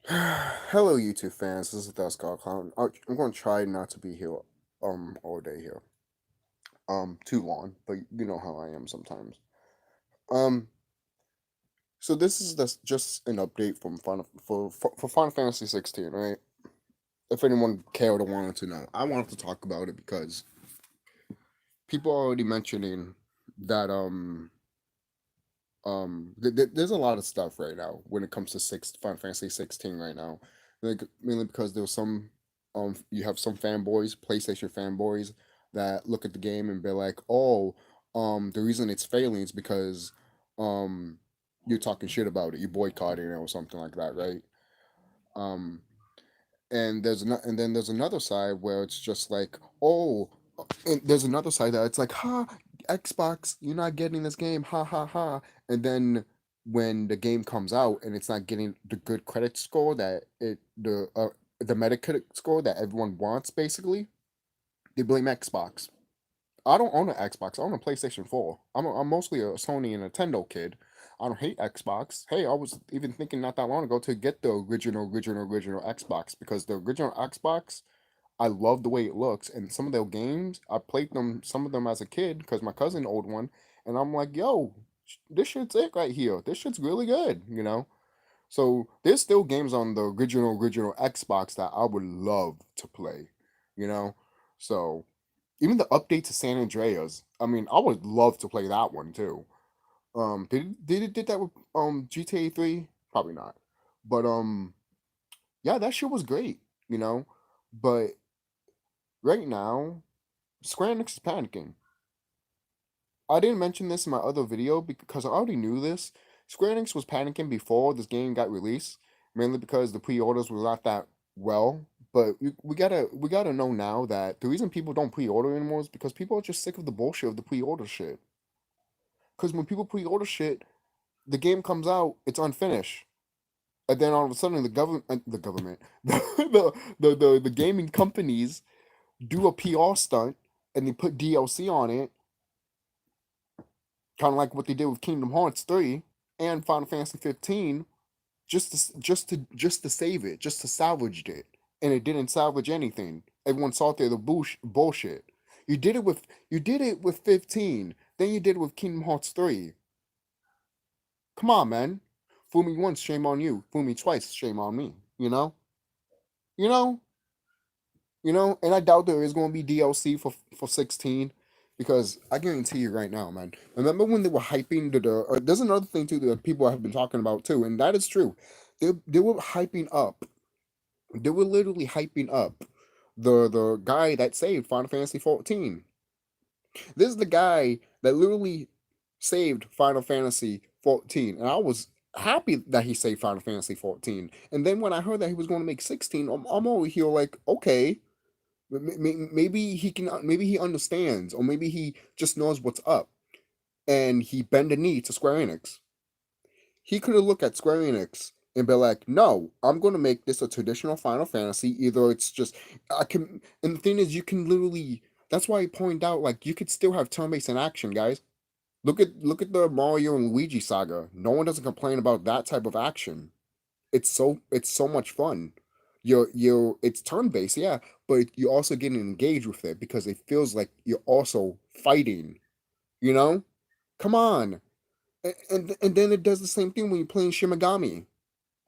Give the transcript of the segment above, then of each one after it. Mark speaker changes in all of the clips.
Speaker 1: Hello, YouTube fans. This is TheSkullKlown. I'm going to try not to be here all day here too long, but you know how I am sometimes. Um, so this is just an update from for Final Fantasy 16, right? If anyone cared or wanted to know, I wanted to talk about it because people are already mentioning that there's a lot of stuff right now when it comes to Final Fantasy 16 right now, like mainly because there's some you have some fanboys, PlayStation fanboys, that look at the game and be like, oh, the reason it's failing is because um you're talking shit about it, you boycotting it or something like that, right? um and then there's another side where it's just like, oh, and there's another side that it's like, ha, Xbox, you're not getting this game, ha ha ha. And then when the game comes out and it's not getting the good credit score that the Metacritic score that everyone wants, basically, they blame Xbox. I don't own an Xbox. I own a PlayStation 4. I'm mostly a Sony and Nintendo kid. I don't hate Xbox. Hey, I was even thinking not that long ago to get the original Xbox, because the original Xbox, I love the way it looks, and some of their games, I played some of them as a kid because my cousin owned one, and I'm like, yo, this shit's it right here. This shit's really good, you know. So there's still games on the original Xbox that I would love to play, you know. So even the update to San Andreas, I mean, I would love to play that one too. Did it did that with GTA 3? Probably not. But yeah, that shit was great, you know. But right now, Square Enix is panicking. I didn't mention this in my other video because I already knew this. Square Enix was panicking before this game got released, mainly because the pre-orders were not that well. But we gotta know now that the reason people don't pre-order anymore is because people are just sick of the bullshit of the pre-order shit. Because when people pre-order shit, the game comes out, it's unfinished, and then all of a sudden the government, the gaming companies do a PR stunt and they put DLC on it, kind of like what they did with Kingdom Hearts 3 and Final Fantasy 15, just to save it, just to salvage it, and it didn't salvage anything. Everyone saw through the bullshit. You did it with 15, then you did it with Kingdom Hearts 3. Come on, man. Fool me once, shame on you. Fool me twice, shame on me. You know, and I doubt there is going to be DLC for 16, because I guarantee you right now, man. Remember when they were hyping there's another thing too that people have been talking about too, and that is true. They were hyping up. They were literally hyping up the guy that saved Final Fantasy 14. This is the guy that literally saved Final Fantasy 14, and I was happy that he saved Final Fantasy 14. And then when I heard that he was going to make 16, I'm over here like, okay, maybe he understands, or maybe he just knows what's up, and he bend a knee to Square Enix. He could have looked at Square Enix and be like, no, I'm going to make this a traditional Final Fantasy. Either it's just, I can, and the thing is, you can literally, that's why I point out, like, you could still have turn-based in action, guys. Look at the Mario and Luigi saga. No one doesn't complain about that type of action. It's so much fun. It's turn based, yeah, but you're also getting engaged with it because it feels like you're also fighting. You know, come on, and then it does the same thing when you're playing Shimigami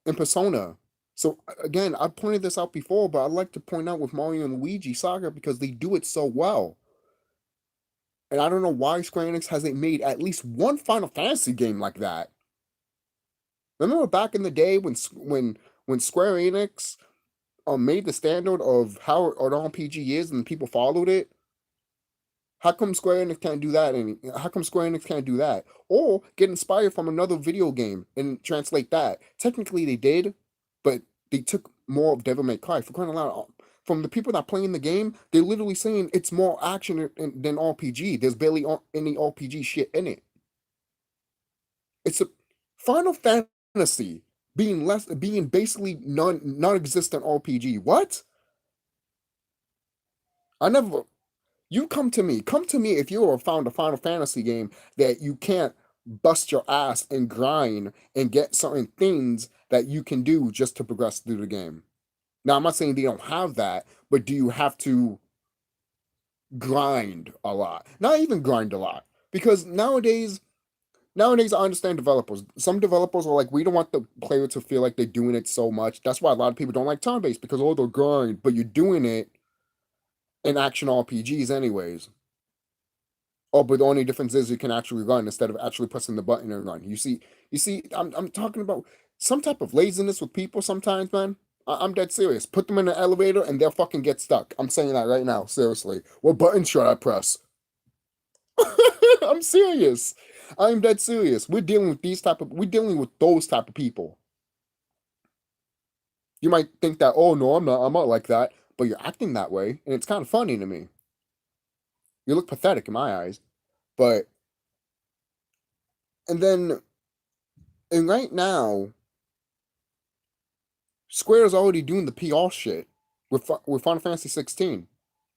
Speaker 1: and Persona. So again, I pointed this out before, but I'd like to point out with Mario and Luigi saga because they do it so well. And I don't know why Square Enix hasn't made at least one Final Fantasy game like that. Remember back in the day when Square Enix made the standard of how an RPG is and people followed it? How come Square Enix can't do that? And how come Square Enix can't do that? Or get inspired from another video game and translate that? Technically, they did, but they took more of Devil May Cry. For crying out loud, from the people that play in the game, they're literally saying it's more action than RPG. There's barely any RPG shit in it. It's a Final Fantasy being basically non-existent RPG. What? I never. You come to me. Come to me if you ever found a Final Fantasy game that you can't bust your ass and grind and get certain things that you can do just to progress through the game. Now, I'm not saying they don't have that, but do you have to grind a lot? Not even grind a lot, because nowadays I understand developers. Some developers are like, we don't want the player to feel like they're doing it so much. That's why a lot of people don't like turn-based, because oh, they're grind, but you're doing it in action RPGs anyways. Oh, but the only difference is you can actually run instead of actually pressing the button and run. You see, I'm talking about some type of laziness with people sometimes, man. I'm dead serious. Put them in an elevator and they'll fucking get stuck. I'm saying that right now, seriously. What button should I press? I'm serious. I'm dead serious. We're dealing with those type of people. You might think that, oh no, I'm not like that, but you're acting that way, and it's kind of funny to me. You look pathetic in my eyes. But and then and right now, Square is already doing the PR shit with Final Fantasy 16.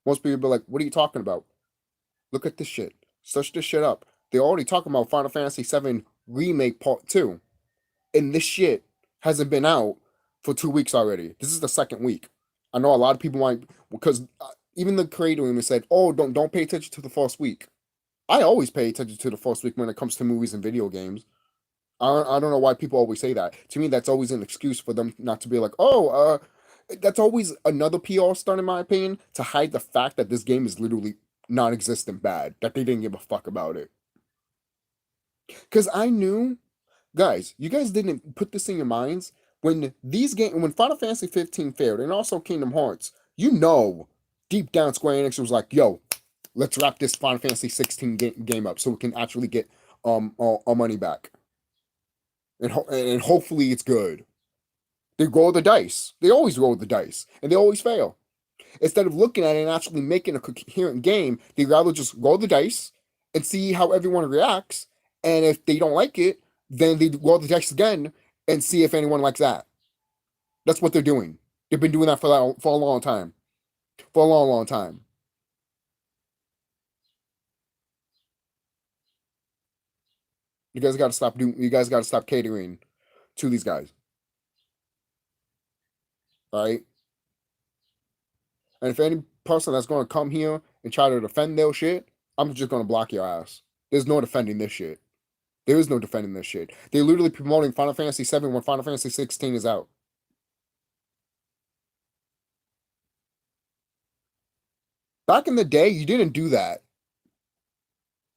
Speaker 1: Most people be like, "What are you talking about? Look at this shit. Search this shit up." They're already talking about Final Fantasy 7 Remake Part 2. And this shit hasn't been out for 2 weeks already. This is the second week. I know a lot of people might, because even the creator even said, "Oh, don't pay attention to the first week." I always pay attention to the first week when it comes to movies and video games. I don't know why people always say that. To me, that's always an excuse for them not to be like, "Oh, that's always another PR stunt, in my opinion, to hide the fact that this game is literally non-existent bad, that they didn't give a fuck about it." Because I knew, guys, you guys didn't put this in your minds when Final Fantasy 15 failed, and also Kingdom Hearts. You know, deep down, Square Enix was like, "Yo, let's wrap this Final Fantasy 16 game up so we can actually get our money back, and hopefully it's good." They roll the dice. They always roll the dice, and they always fail. Instead of looking at it and actually making a coherent game, they rather just roll the dice and see how everyone reacts. And if they don't like it, then they roll the dice again and see if anyone likes that. That's what they're doing. They've been doing that for a long time. For a long, long time. You guys got to stop doing. You guys got to stop catering to these guys. All right. And if any person that's going to come here and try to defend their shit, I'm just going to block your ass. There's no defending this shit. There is no defending this shit. They're literally promoting Final Fantasy 7 when Final Fantasy 16 is out. Back in the day, you didn't do that.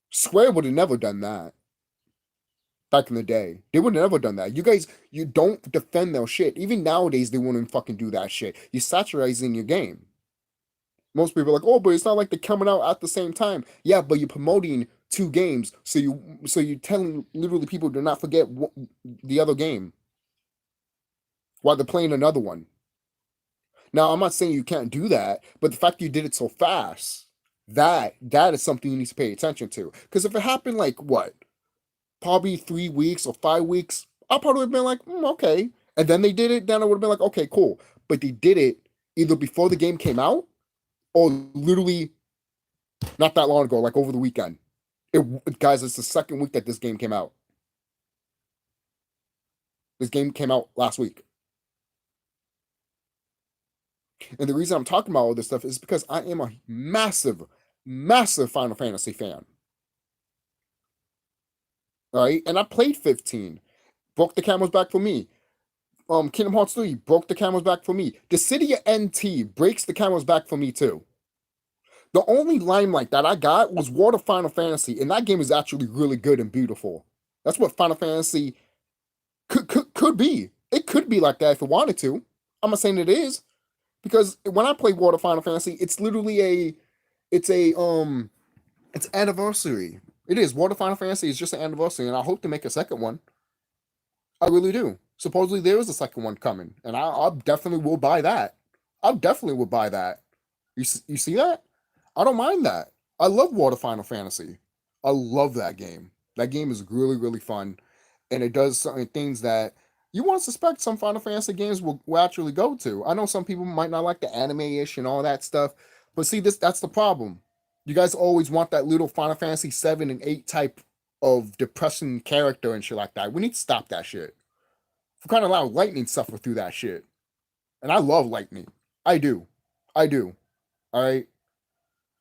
Speaker 1: Square would have never done that. Back in the day, they would have never done that. You guys, you don't defend their shit. Even nowadays, they wouldn't fucking do that shit. You're satirizing your game. Most people are like, "Oh, but it's not like they're coming out at the same time." Yeah, but you're promoting two games, so you're telling literally people to not forget the other game while they're playing another one. Now, I'm not saying you can't do that, but the fact you did it so fast, that is something you need to pay attention to. Because if it happened like what, probably 3 weeks or 5 weeks, I probably would have been like, okay. And then they did it, then I would have been like, okay, cool. But they did it either before the game came out or literally not that long ago, like over the weekend. Guys, it's the second week that this game came out. This game came out last week. And the reason I'm talking about all this stuff is because I am a massive, massive Final Fantasy fan. All right. And I played 15. Broke the camel's back for me. Kingdom Hearts 3 broke the camel's back for me. The City of NT breaks the camel's back for me too. The only limelight that I got was Water Final Fantasy, and that game is actually really good and beautiful. That's what Final Fantasy could be. It could be like that if it wanted to. I'm not saying it is, because when I play Water Final Fantasy, it's literally it's anniversary. It is. Water Final Fantasy is just an anniversary, and I hope to make a second one. I really do. Supposedly there is a second one coming, and I definitely will buy that. I definitely would buy that. You see that? I don't mind that. I love Water Final Fantasy. I love that game. That game is really, really fun, and it does certain things that you won't suspect some Final Fantasy games will actually go to. I know some people might not like the anime-ish and all that stuff, but see, that's the problem. You guys always want that little Final Fantasy 7 and 8 type of depressing character and shit like that. We need to stop that shit. For crying out loud, Lightning suffered through that shit. And I love Lightning. I do. I do. All right.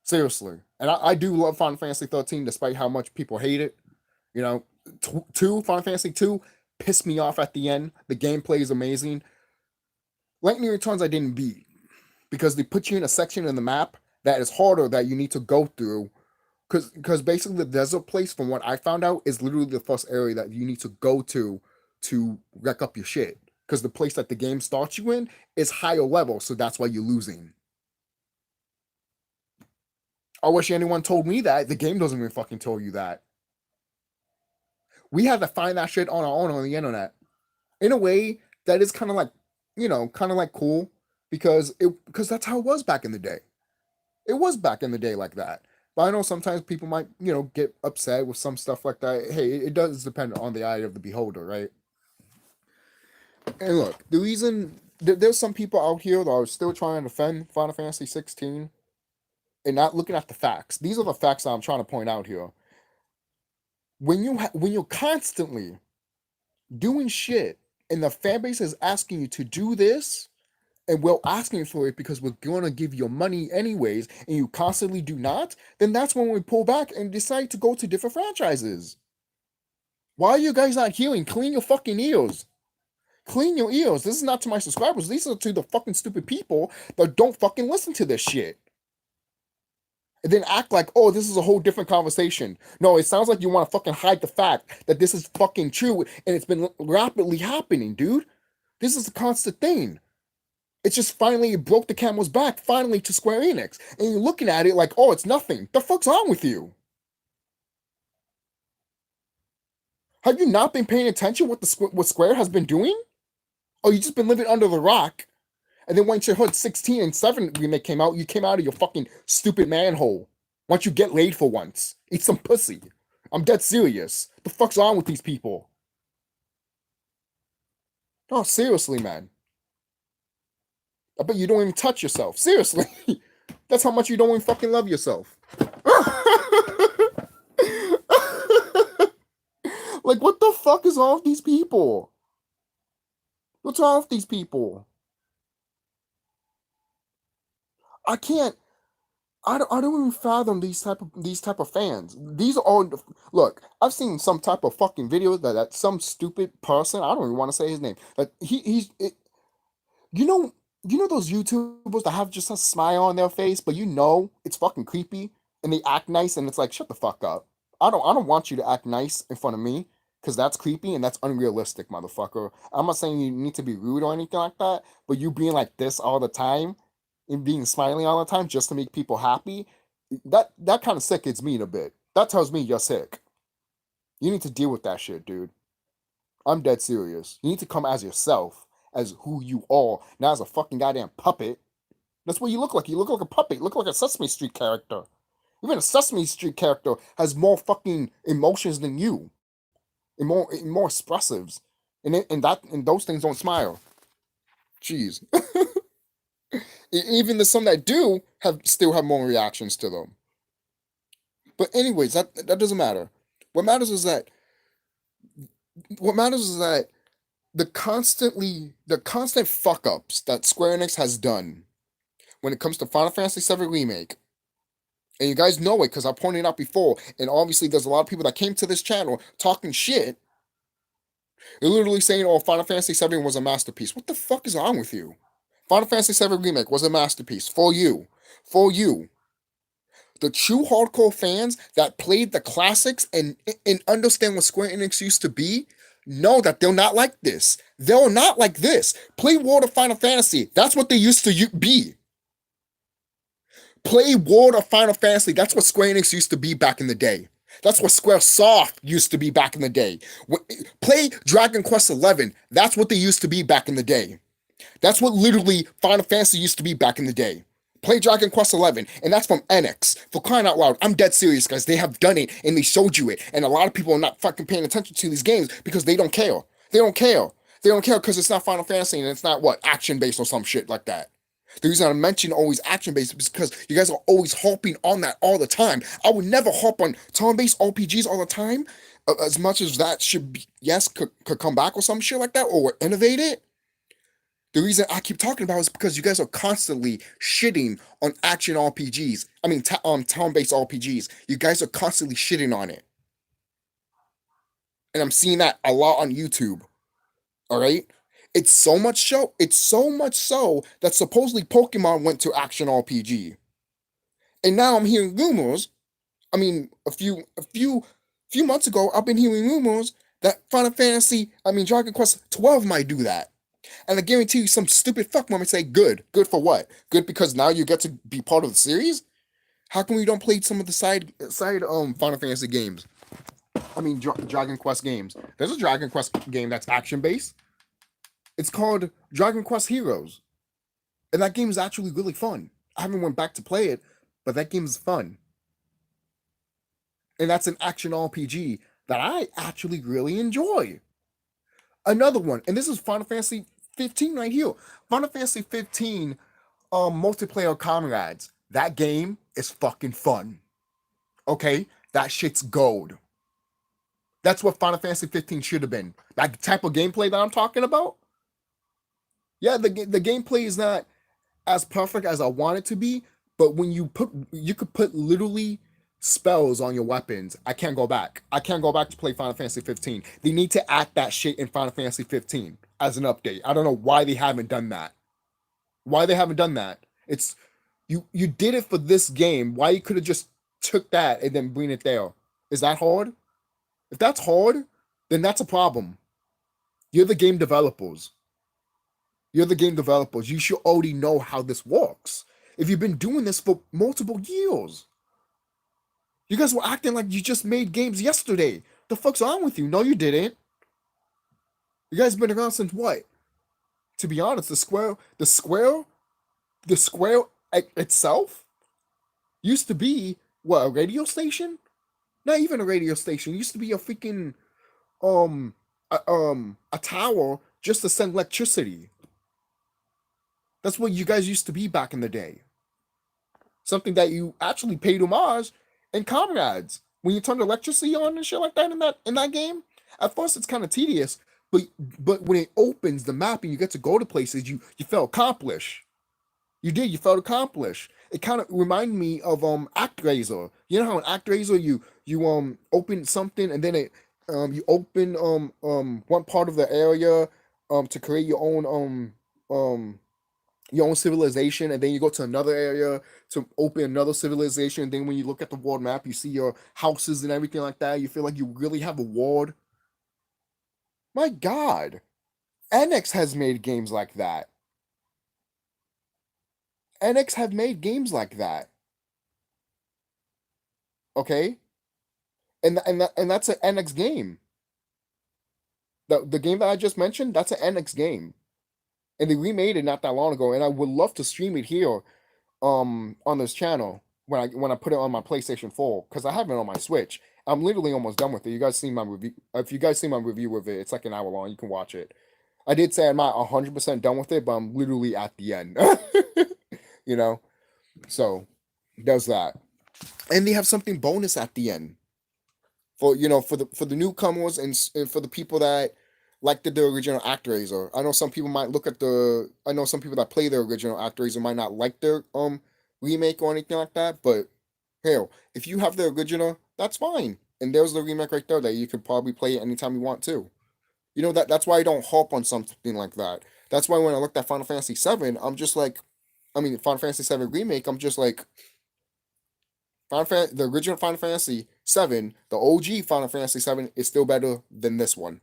Speaker 1: Seriously. And I do love Final Fantasy 13 despite how much people hate it. You know, Final Fantasy 2 pissed me off at the end. The gameplay is amazing. Lightning Returns I didn't beat because they put you in a section in the map that is harder that you need to go through. Because basically the desert place, from what I found out, is literally the first area that you need to go to wreck up your shit. Because the place that the game starts you in is higher level, so that's why you're losing. I wish anyone told me that. The game doesn't even fucking tell you that. We had to find that shit on our own on the internet. In a way, that is kind of like, kind of like cool because that's how it was back in the day. It was back in the day like that. But I know sometimes people might, get upset with some stuff like that. Hey, it does depend on the eye of the beholder, right? And look, the reason there's some people out here that are still trying to defend Final Fantasy 16 and not looking at the facts. These are the facts that I'm trying to point out here. When you're constantly doing shit and the fan base is asking you to do this, and we're asking for it because we're going to give you money anyways, and you constantly do not, then that's when we pull back and decide to go to different franchises. Why are you guys not hearing? Clean your fucking ears. Clean your ears. This is not to my subscribers. These are to the fucking stupid people that don't fucking listen to this shit. And then act like, oh, this is a whole different conversation. No, it sounds like you want to fucking hide the fact that this is fucking true and it's been rapidly happening, dude. This is a constant thing. It's just finally it broke the camel's back, finally, to Square Enix. And you're looking at it like, oh, it's nothing. The fuck's wrong with you? Have you not been paying attention what Square has been doing? Or you just been living under the rock? And then once your Hood 16 and 7 remake came out, you came out of your fucking stupid manhole. Why don't you get laid for once? Eat some pussy. I'm dead serious. The fuck's wrong with these people? No, seriously, man. I bet you don't even touch yourself. Seriously. That's how much you don't even fucking love yourself. Like, what the fuck is wrong with these people? What's wrong with these people? I can't. I don't even fathom these type of fans. These are all. Look, I've seen some type of fucking videos that some stupid person. I don't even want to say his name. That he's. You know those YouTubers that have just a smile on their face, but it's fucking creepy, and they act nice, and it's like, shut the fuck up. I don't want you to act nice in front of me, because that's creepy and that's unrealistic, motherfucker. I'm not saying you need to be rude or anything like that, but you being like this all the time and being smiling all the time just to make people happy, that kind of sickens me a bit. That tells me you're sick. You need to deal with that shit, dude. I'm dead serious. You need to come as yourself, as who you are, not as a fucking goddamn puppet. That's what you look like. You look like a puppet. You look like a Sesame Street character. Even a Sesame Street character has more fucking emotions than you, and more expressives, and those things don't smile. Jeez. Even the some that do still have more reactions to them. But anyways, that doesn't matter. What matters is that the constant fuck ups that Square Enix has done when it comes to Final Fantasy VII Remake, and you guys know it because I pointed out before, and obviously there's a lot of people that came to this channel talking shit. They're literally saying, oh, Final Fantasy VII was a masterpiece. What the fuck is wrong with you? Final Fantasy VII Remake was a masterpiece for you. For you. The true hardcore fans that played the classics and understand what Square Enix used to be know that they're not like this. They're not like this. Play World of Final Fantasy. That's what they used to be. Play World of Final Fantasy. That's what Square Enix used to be back in the day. That's what Squaresoft used to be back in the day. Play Dragon Quest XI. That's what they used to be back in the day. That's what literally Final Fantasy used to be back in the day. Play Dragon Quest XI, and that's from Enix. For crying out loud, I'm dead serious, guys. They have done it, and they showed you it. And a lot of people are not fucking paying attention to these games because they don't care. They don't care. They don't care because it's not Final Fantasy, and it's not, action-based or some shit like that. The reason I mention always action-based is because you guys are always harping on that all the time. I would never harp on turn-based RPGs all the time As much as that should be, yes, could come back with some shit like that or innovate it. The reason I keep talking about it is because you guys are constantly shitting on action RPGs. I mean, town-based RPGs. You guys are constantly shitting on it, and I'm seeing that a lot on YouTube. All right, it's so much so that supposedly Pokemon went to action RPG, and now I'm hearing rumors. I mean, few months ago, I've been hearing rumors that Dragon Quest 12 might do that. And I guarantee you, some stupid fuck might say, "Good, good for what? Good because now you get to be part of the series." How come we don't play some of the side Final Fantasy games? Dragon Quest games. There's a Dragon Quest game that's action based. It's called Dragon Quest Heroes, and that game is actually really fun. I haven't went back to play it, but that game is fun, and that's an action RPG that I actually really enjoy. Another one, and this is Final Fantasy 15 right here. Final Fantasy 15 multiplayer comrades. That game is fucking fun. Okay? That shit's gold. That's what Final Fantasy 15 should have been. That type of gameplay that I'm talking about. Yeah, the gameplay is not as perfect as I want it to be, but when you could put literally spells on your weapons. I can't go back. I can't go back to play Final Fantasy 15. They need to add that shit in Final Fantasy 15 as an update. I don't know why they haven't done that. Why they haven't done that? It's you did it for this game. Why you could have just took that and then bring it there? Is that hard? If that's hard, then that's a problem. You're the game developers. You're the game developers. You should already know how this works. If you've been doing this for multiple years. You guys were acting like you just made games yesterday. The fuck's wrong with you? No, you didn't. You guys been around since what? To be honest, the square itself used to be what, a radio station? Not even a radio station. It used to be a freaking a tower just to send electricity. That's what you guys used to be back in the day. Something that you actually paid homage in comrades. When you turn the electricity on and shit like that in that game, at first it's kind of tedious, but when it opens the map and you get to go to places, you felt accomplished. You did. You felt accomplished. It kind of reminded me of ActRaiser. You know how in ActRaiser you open something and then it you open one part of the area to create your own civilization, and then you go to another area to open another civilization, and then when you look at the world map, you see your houses and everything like that. You feel like you really have a world. My God, NX has made games like that. NX have made games like that. Okay, and that's an NX game. The game that I just mentioned, that's an NX game, and they remade it not that long ago. And I would love to stream it here, on this channel when I put it on my PlayStation 4 because I have it on my Switch. I'm literally almost done with it. You guys see my review? If you guys see my review of it, it's like an hour long. You can watch it. I did say I'm not 100% done with it, but I'm literally at the end. you know, so there's that. And they have something bonus at the end for for the newcomers and for the people that like the original ActRaiser. I know some people might look at the. I know some people that play the original ActRaiser might not like their remake or anything like that. But hell, if you have the original, that's fine. And there's the remake right there that you could probably play it anytime you want to. That's why I don't harp on something like that. That's why when I looked at Final Fantasy VII, I'm just like, Final Fantasy VII remake. I'm just like, the original Final Fantasy VII, the OG Final Fantasy VII is still better than this one.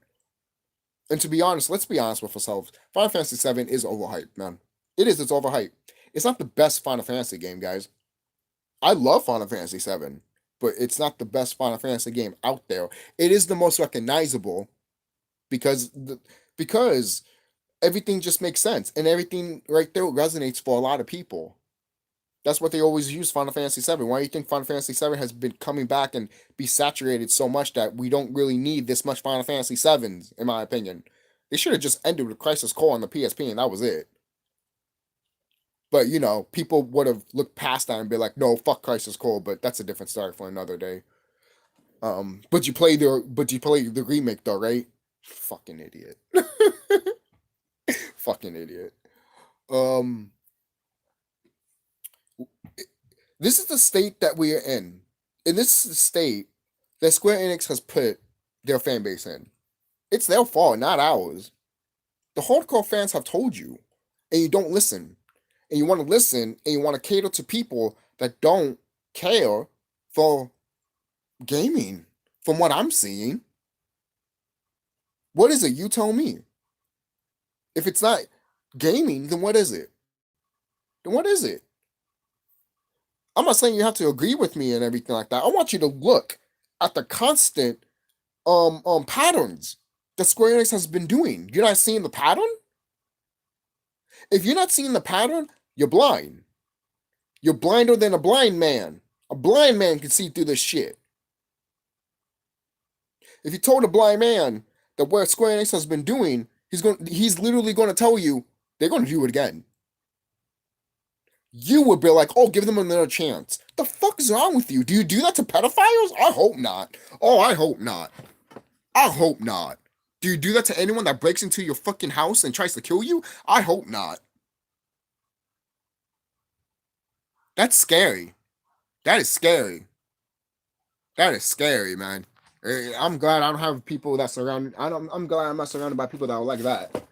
Speaker 1: And to be honest, let's be honest with ourselves. Final Fantasy VII is overhyped, man. It is. It's overhyped. It's not the best Final Fantasy game, guys. I love Final Fantasy VII, but it's not the best Final Fantasy game out there. It is the most recognizable because because everything just makes sense and everything right there resonates for a lot of people. That's what they always use Final Fantasy VII. Why do you think Final Fantasy VII has been coming back and be saturated so much that we don't really need this much Final Fantasy VIIs, in my opinion? They should have just ended with Crisis Core on the PSP and that was it. But, people would have looked past that and be like, no, fuck Crisis Core, but that's a different story for another day. But you play the remake though, right? Fucking idiot. Fucking idiot. Um, this is the state that we are in, and this is the state that Square Enix has put their fan base in. It's their fault, not ours. The hardcore fans have told you, and you don't listen. And you want to listen, and you want to cater to people that don't care for gaming. From what I'm seeing, what is it? You tell me. If it's not gaming, then what is it? Then what is it? I'm not saying you have to agree with me and everything like that. I want you to look at the constant patterns that Square Enix has been doing. You're not seeing the pattern? If you're not seeing the pattern, you're blind. You're blinder than a blind man. A blind man can see through this shit. If you told a blind man that what Square Enix has been doing, he's literally going to tell you they're going to do it again. You would be like, oh, give them another chance. The fuck is wrong with you? Do you do that to pedophiles? I hope not. Oh, I hope not. I hope not. Do you do that to anyone that breaks into your fucking house and tries to kill you? I hope not. That's scary. That is scary. That is scary, man. I'm glad I don't have people that surround. I'm glad I'm not surrounded by people that are like that.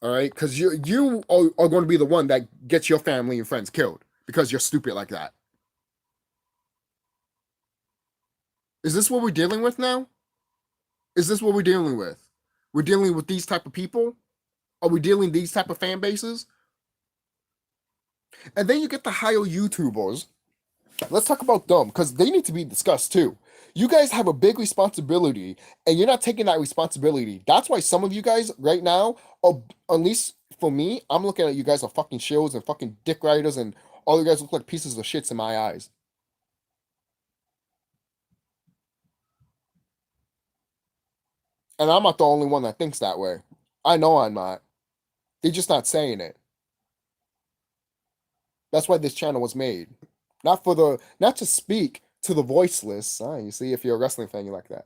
Speaker 1: All right, because you are going to be the one that gets your family and friends killed because you're stupid like that. Is this what we're dealing with now? Is this what we're dealing with? We're dealing with these type of people? Are we dealing these type of fan bases? And then you get the higher YouTubers. Let's talk about them because they need to be discussed too. You guys have a big responsibility and you're not taking that responsibility. That's why some of you guys right now, or at least for me, I'm looking at you guys are fucking shields and fucking dick riders and all you guys look like pieces of shits in my eyes. And I'm not the only one that thinks that way. I know I'm not. They're just not saying it. That's why this channel was made. Not to speak to the voiceless. You see, if you're a wrestling fan, you like that.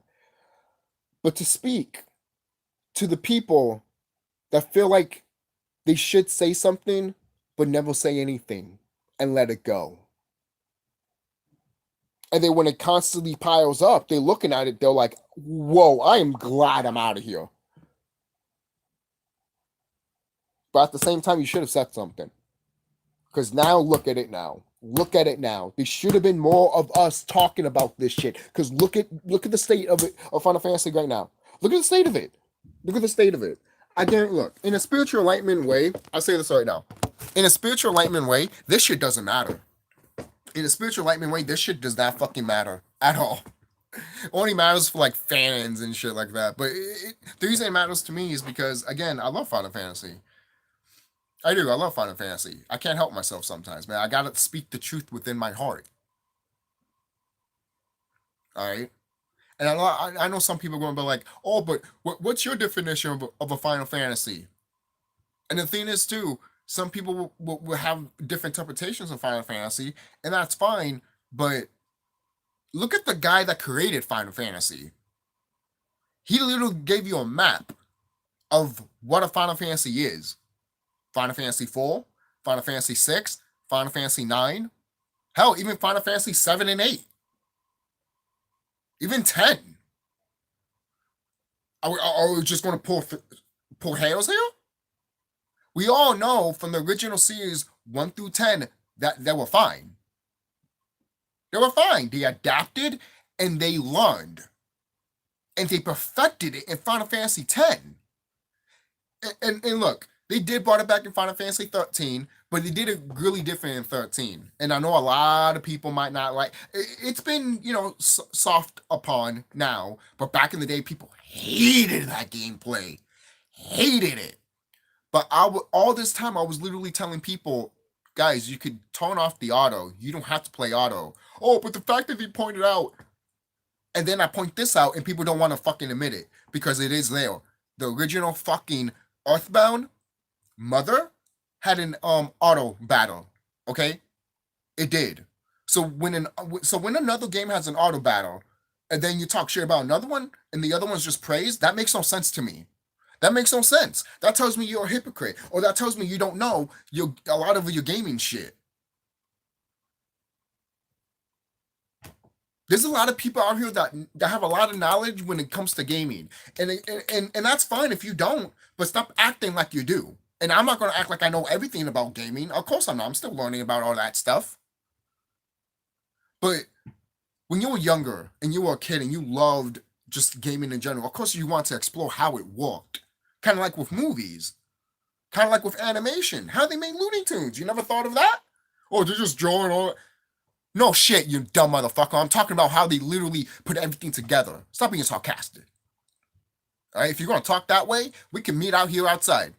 Speaker 1: But to speak to the people that feel like they should say something, but never say anything and let it go. And then when it constantly piles up, they're looking at it, they're like, whoa, I am glad I'm out of here. But at the same time, you should have said something. Because now look at it now. Look at it now. There should have been more of us talking about this shit. Because look at the state of it of Final Fantasy right now. Look at the state of it. Look at the state of it. I didn't look. In a spiritual enlightenment way, I'll say this right now. In a spiritual enlightenment way, this shit doesn't matter. In a spiritual enlightenment way, this shit does not fucking matter at all. It only matters for like fans and shit like that. But the reason it matters to me is because, again, I love Final Fantasy. I do. I love Final Fantasy. I can't help myself sometimes, man. I gotta speak the truth within my heart. All right. And I know some people are going to be like, oh, but what's your definition of a Final Fantasy? And the thing is, too, some people will have different interpretations of Final Fantasy, and that's fine. But look at the guy that created Final Fantasy. He literally gave you a map of what a Final Fantasy is. Final Fantasy 4, Final Fantasy 6, Final Fantasy 9, hell, even Final Fantasy 7 and 8, even 10. Are we just going to pull hairs here? We all know from the original series 1 through 10 that they were fine. They were fine. They adapted and they learned. And they perfected it in Final Fantasy 10. And look, they did brought it back in Final Fantasy 13, but they did it really different in 13. And I know a lot of people might not like it's been, soft upon now, but back in the day, people hated that gameplay. Hated it. But all this time, I was literally telling people, guys, you could turn off the auto. You don't have to play auto. Oh, but the fact that they pointed out, and then I point this out, and people don't want to fucking admit it because it is there. The original fucking Earthbound Mother had an auto battle. Okay, it did. So when another game has an auto battle, and then you talk shit about another one, and the other one's just praised, that makes no sense to me. That makes no sense. That tells me you're a hypocrite, or that tells me you don't know a lot of your gaming shit. There's a lot of people out here that have a lot of knowledge when it comes to gaming, and that's fine if you don't, but stop acting like you do. And I'm not gonna act like I know everything about gaming. Of course I'm not. I'm still learning about all that stuff. But when you were younger and you were a kid and you loved just gaming in general, of course you want to explore how it worked. Kind of like with movies, kind of like with animation. How they made Looney Tunes. You never thought of that? Oh, they're just drawing all. No shit, you dumb motherfucker. I'm talking about how they literally put everything together. Stop being sarcastic. All right, if you're gonna talk that way, we can meet out here outside.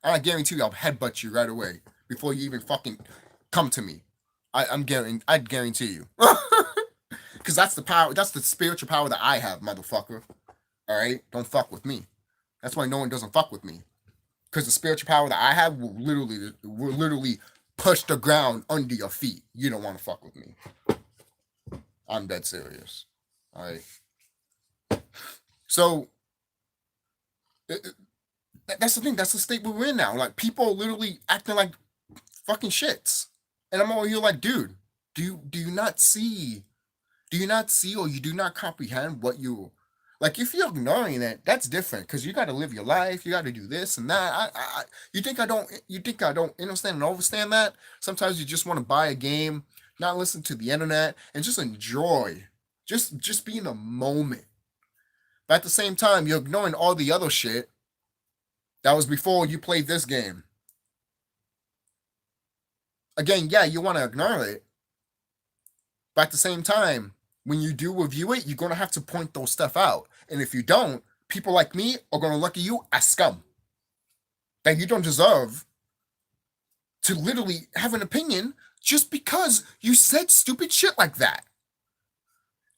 Speaker 1: I guarantee you, I'll headbutt you right away before you even fucking come to me. I'd guarantee you. Because that's the power, that's the spiritual power that I have, motherfucker. All right? Don't fuck with me. That's why no one doesn't fuck with me. Because the spiritual power that I have will literally push the ground under your feet. You don't want to fuck with me. I'm dead serious. All right? So, that's the thing. That's the state we're in now. Like, people are literally acting like fucking shits. And I'm over here like, dude, do you not see? Do you not see, or you do not comprehend what you like? If you're ignoring it, that's different because you got to live your life. You got to do this and that. You think I don't? You think I don't understand and understand that? Sometimes you just want to buy a game, not listen to the internet, and just enjoy. Just be in the moment. But at the same time, you're ignoring all the other shit that was before you played this game. Again, yeah, you want to ignore it, but at the same time, when you do review it, you're gonna have to point those stuff out. And if you don't, people like me are gonna look at you as scum. That you don't deserve to literally have an opinion just because you said stupid shit like that.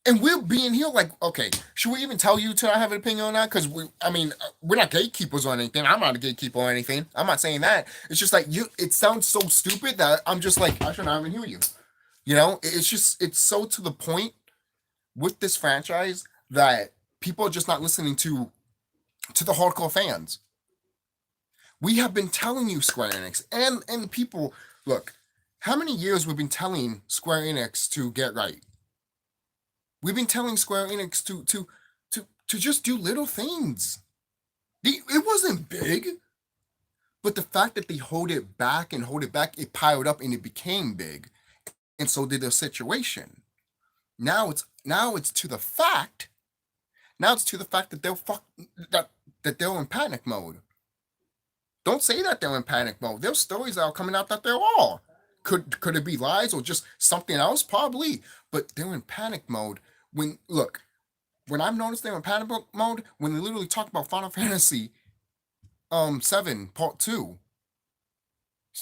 Speaker 1: And we're being here like, okay, should we even tell you to have an opinion on that? Because we're not gatekeepers or anything. I'm not a gatekeeper or anything. I'm not saying that. It's just like it sounds so stupid that I'm just like, I should not even hear you. You know, it's so to the point with this franchise that people are just not listening to the hardcore fans. We have been telling you, Square Enix, and people, look, how many years we've been telling Square Enix to get right? We've been telling Square Enix to just do little things. It wasn't big, but the fact that they hold it back, it piled up and it became big, and so did the situation. Now it's to the fact. Now it's to the fact that that they're in panic mode. Don't say that they're in panic mode. There's stories that are coming out that they're all. Could it be lies or just something else? Probably. But they're in panic mode. When I've noticed they're in panic mode, when they literally talk about Final Fantasy 7 Part 2.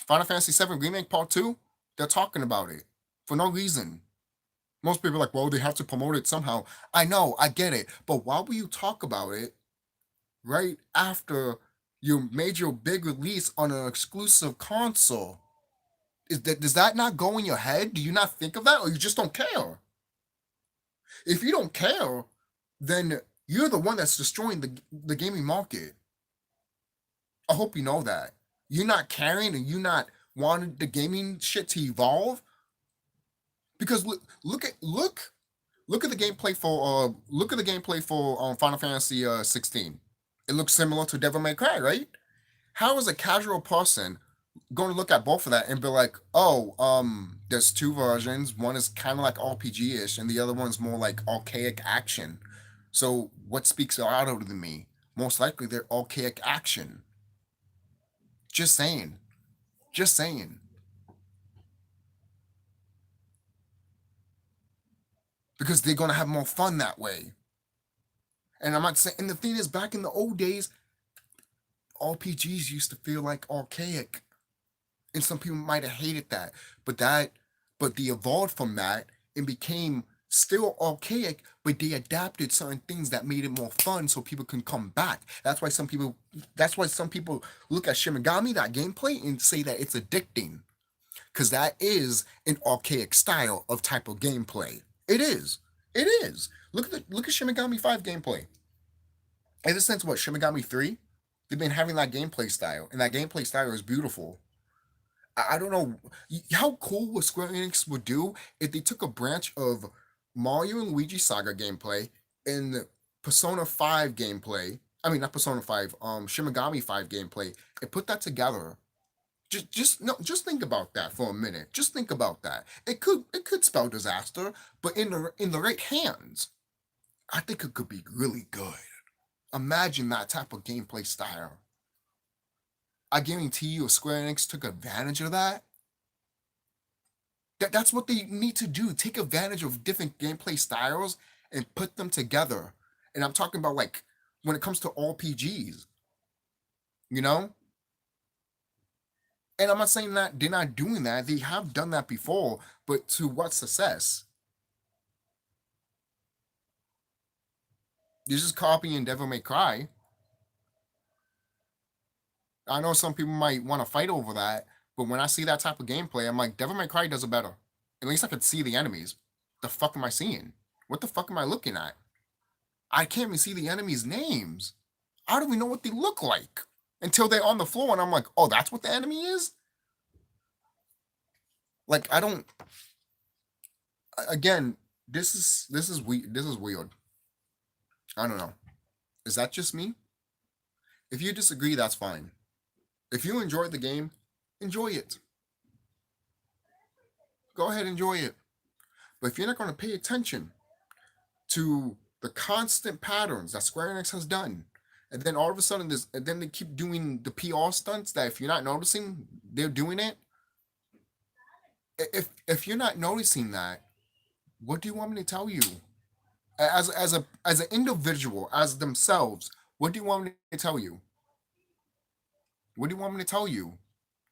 Speaker 1: Final Fantasy 7 Remake Part 2, they're talking about it for no reason. Most people are like, well, they have to promote it somehow. I know, I get it. But why will you talk about it right after you made your big release on an exclusive console? Does that not go in your head? Do you not think of that? Or you just don't care? If you don't care, then you're the one that's destroying the gaming market. I hope you know that. You're not caring and you not wanting the gaming shit to evolve. Because look at the gameplay for Final Fantasy 16. It looks similar to Devil May Cry, right? How is a casual person going to look at both of that and be like, oh, there's two versions. One is kind of like RPG-ish, and the other one's more like archaic action. So what speaks louder to me? Most likely they're archaic action. Just saying. Just saying. Because they're gonna have more fun that way. And I'm not saying, and the thing is, back in the old days, RPGs used to feel like archaic. And some people might have hated that. But they evolved from that and became still archaic, but they adapted certain things that made it more fun so people can come back. That's why some people look at Shimigami, that gameplay, and say that it's addicting. because that is an archaic style of type of gameplay. It is. It is. Look at Shin Megami 5 gameplay. Ever since what, Shin Megami 3, they've been having that gameplay style, and that gameplay style is beautiful. I don't know how cool what Square Enix would do if they took a branch of Mario and Luigi Saga gameplay and Persona 5 gameplay. I mean, not Persona 5, Shin Megami 5 gameplay, and put that together. Just no, just think about that for a minute. Just think about that. It could spell disaster, but in the right hands, I think it could be really good. Imagine that type of gameplay style. I guarantee you, if Square Enix took advantage of that, that's what they need to do. Take advantage of different gameplay styles and put them together. And I'm talking about like when it comes to RPGs, you know? And I'm not saying that they're not doing that. They have done that before, but to what success? You're just copying Devil May Cry. I know some people might want to fight over that, but when I see that type of gameplay, I'm like, Devil May Cry does it better. At least I could see the enemies. The fuck am I seeing? What the fuck am I looking at? I can't even see the enemies' names. I don't even know what they look like until they're on the floor, and I'm like, oh, that's what the enemy is? Like, I don't. Again, this is weird. This is weird. I don't know. Is that just me? If you disagree, that's fine. If you enjoyed the game, enjoy it. Go ahead, enjoy it. But if you're not going to pay attention to the constant patterns that Square Enix has done, and then all of a sudden and then they keep doing the PR stunts that if you're not noticing, they're doing it. If you're not noticing that, what do you want me to tell you? As an individual, as themselves, what do you want me to tell you? What do you want me to tell you?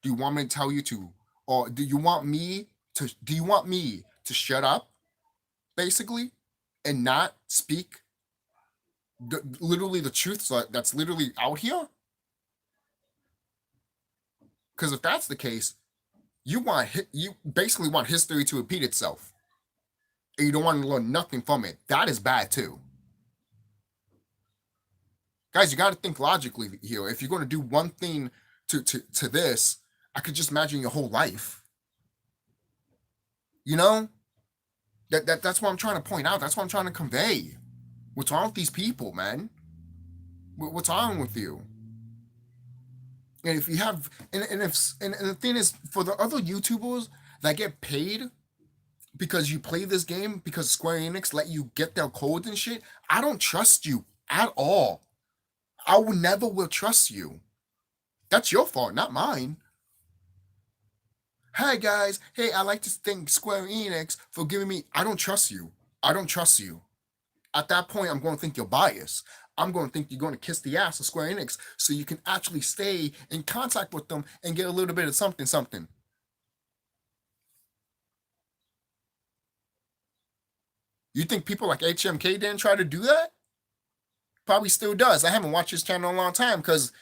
Speaker 1: Do you want me to tell you to, or do you want me to shut up, basically, and not speak literally the truth that's literally out here? Because if that's the case, you basically want history to repeat itself, and you don't want to learn nothing from it. That is bad too. Guys, you got to think logically here. If you're going to do one thing to this, I could just imagine your whole life. You know, that's what I'm trying to point out. That's what I'm trying to convey. What's wrong with these people, man? What's wrong with you? And if you have, and the thing is, for the other YouTubers that get paid because you play this game because Square Enix let you get their codes and shit, I don't trust you at all. I will never will trust you. That's your fault, not mine. Hey guys, hey, I like to thank Square Enix for giving me. I don't trust you. I don't trust you. At that point, I'm going to think you're biased. I'm going to think you're going to kiss the ass of Square Enix so you can actually stay in contact with them and get a little bit of something, something. You think people like HMK didn't try to do that? Probably still does. I haven't watched his channel in a long time because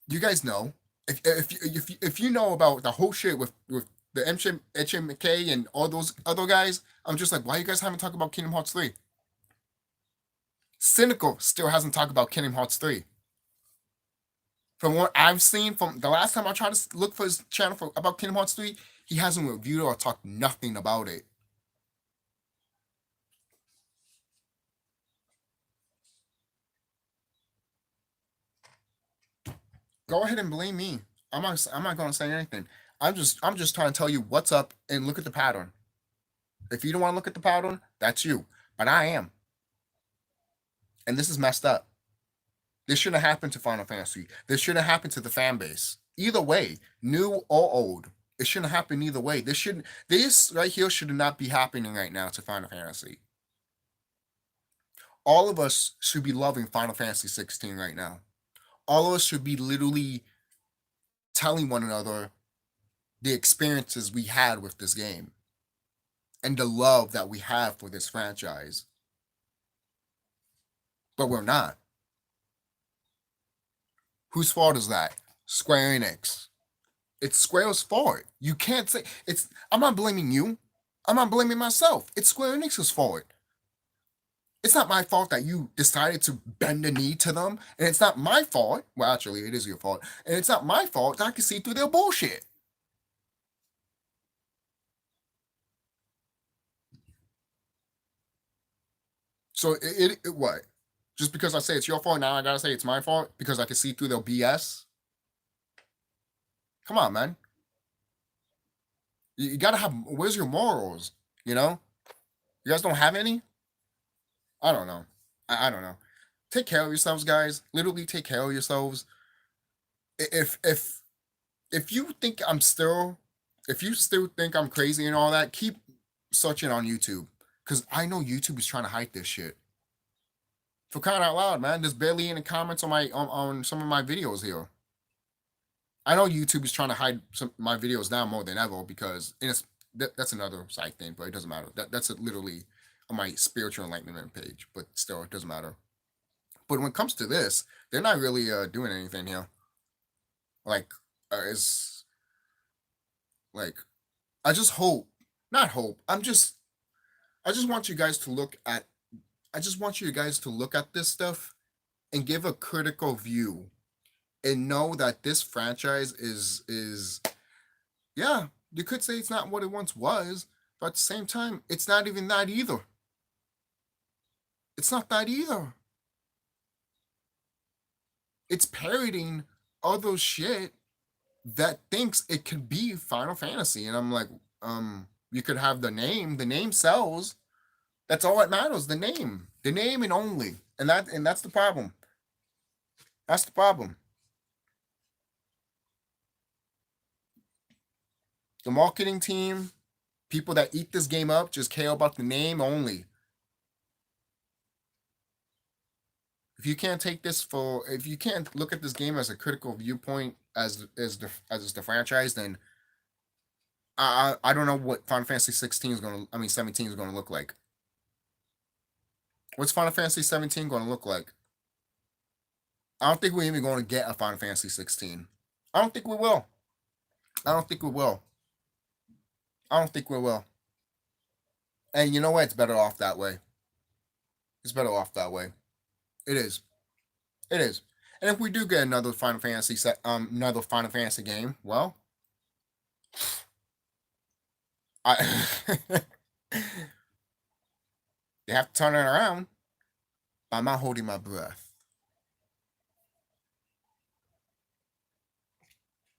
Speaker 1: you guys know if you know about the whole shit with the HMK and all those other guys, I'm just like, why you guys haven't talked about Kingdom Hearts 3? Cynical still hasn't talked about Kingdom Hearts 3. From what I've seen, from the last time I tried to look for his channel about Kingdom Hearts 3, he hasn't reviewed or talked nothing about it. Go ahead and blame me. I'm not going to say anything. I'm just trying to tell you what's up and look at the pattern. If you don't want to look at the pattern, that's you. But I am. And this is messed up. This shouldn't have happened to Final Fantasy. This shouldn't have happened to the fan base. Either way, new or old. It shouldn't happen either way. This right here should not be happening right now to Final Fantasy. All of us should be loving Final Fantasy 16 right now. All of us should be literally telling one another the experiences we had with this game and the love that we have for this franchise. But we're not. Whose fault is that? Square Enix. It's Square's fault. You can't say it's. I'm not blaming you. I'm not blaming myself. It's Square Enix's fault. It's not my fault that you decided to bend the knee to them, and it's not my fault. Well, actually, it is your fault, and it's not my fault that I can see through their bullshit. So what? Just because I say it's your fault now, I gotta say it's my fault because I can see through their BS. Come on, man. You gotta have. Where's your morals? You know, you guys don't have any. I don't know. I don't know. Take care of yourselves, guys. Literally, take care of yourselves. If if you think I'm still, if you still think I'm crazy and all that, keep searching on YouTube because I know YouTube is trying to hide this shit. For crying out loud, man, there's barely any comments on on some of my videos here. I know YouTube is trying to hide some my videos now more than ever because it's that's another side thing, but it doesn't matter. That's literally on my spiritual enlightenment page, but still, it doesn't matter. But when it comes to this, they're not really doing anything here. Like, is like I just hope, not hope. I just want you guys to look at. I just want you guys to look at this stuff and give a critical view and know that this franchise is yeah, you could say it's not what it once was, but at the same time, it's not even that either. It's not that either. It's parodying other shit that thinks it could be Final Fantasy. And I'm like, you could have the name sells. That's all that matters, the name and only. And that's the problem. That's the problem. The marketing team, people that eat this game up just care about the name only. If you can't look at this game as a critical viewpoint as the franchise, then I don't know what Final Fantasy 16 is gonna I mean 17 is gonna look like. What's Final Fantasy 17 gonna look like? I don't think we're even going to get a Final Fantasy 16. I don't think we will. I don't think we will. I don't think we will. And you know what? It's better off that way. It's better off that way. It is. It is. And if we do get another Final Fantasy game, well, I they have to turn it around. I'm not holding my breath.